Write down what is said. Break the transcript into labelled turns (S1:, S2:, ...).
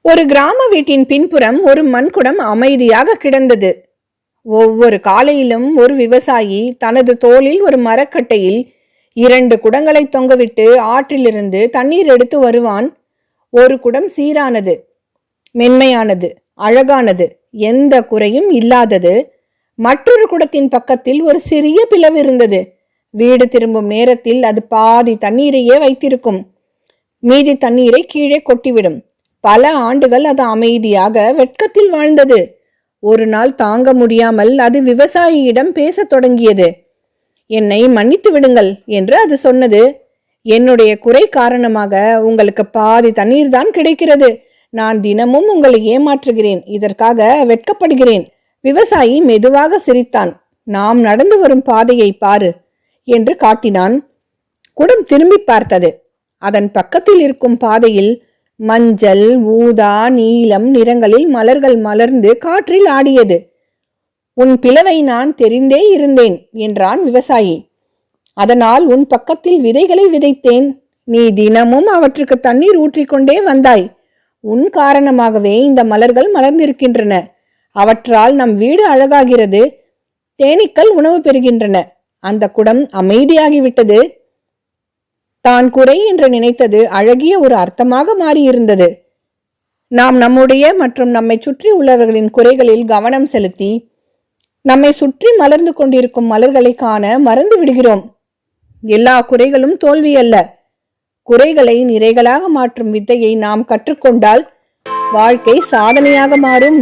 S1: ஒரு கிராம வீட்டின் பின்புறம் ஒரு மண்குடம் அமைதியாக கிடந்தது. ஒவ்வொரு காலையிலும் ஒரு விவசாயி தனது தோளில் ஒரு மரக்கட்டையில் 2 குடங்களை தொங்கவிட்டு ஆற்றிலிருந்து தண்ணீர் எடுத்து வருவான். ஒரு குடம் சீரானது, மென்மையானது, அழகானது, எந்த குறையும் இல்லாதது. மற்றொரு குடத்தின் பக்கத்தில் ஒரு சிறிய பிளவு இருந்தது. வீடு திரும்பும் நேரத்தில் அது பாதி தண்ணீரையே வைத்திருக்கும். மீதி தண்ணீரை கீழே கொட்டிவிடும். பல ஆண்டுகள் அது அமைதியாக வெட்கத்தில் வாழ்ந்தது. ஒரு நாள் தாங்க முடியாமல் அது விவசாயியிடம் பேசத் தொடங்கியது. என்னை மன்னித்து விடுங்கள் என்று அது சொன்னது. என்னுடைய குறை காரணமாக உங்களுக்கு பாதி தண்ணீர் தான் கிடைக்கிறது. நான் தினமும் உங்களை ஏமாற்றுகிறேன். இதற்காக வெட்கப்படுகிறேன். விவசாயி மெதுவாக சிரித்தான். நாம் நடந்து வரும் பாதையை பாரு என்று காட்டினான். குடம் திரும்பி பார்த்தது. அதன் பக்கத்தில் இருக்கும் பாதையில் மஞ்சள், ஊதா, நீலம் நிறங்களில் மலர்கள் மலர்ந்து காற்றில் ஆடியது. உன் பிளவை நான் தெரிந்தே இருந்தேன் என்றான் விவசாயி. அதனால் உன் பக்கத்தில் விதைகளை விதைத்தேன். நீ தினமும் அவற்றுக்கு தண்ணீர் ஊற்றிக்கொண்டே வந்தாய். உன் காரணமாகவே இந்த மலர்கள் மலர்ந்திருக்கின்றன. அவற்றால் நம் வீடு அழகாகிறது. தேனீக்கள் உணவு பெறுகின்றன. அந்த குடம் அமைதியாகிவிட்டது. தான் குறை என்று நினைத்தது அழகிய ஒரு அர்த்தமாக மாறியிருந்தது. நாம் நம்முடைய மற்றும் நம்மை சுற்றி உள்ளவர்களின் குறைகளில் கவனம் செலுத்தி நம்மை சுற்றி மலர்ந்து கொண்டிருக்கும் மலர்களை காண மறந்து விடுகிறோம். எல்லா குறைகளும் தோல்வி அல்ல. குறைகளை நிறைகளாக மாற்றும் வித்தையை நாம் கற்றுக்கொண்டால் வாழ்க்கை சாதனையாக மாறும்.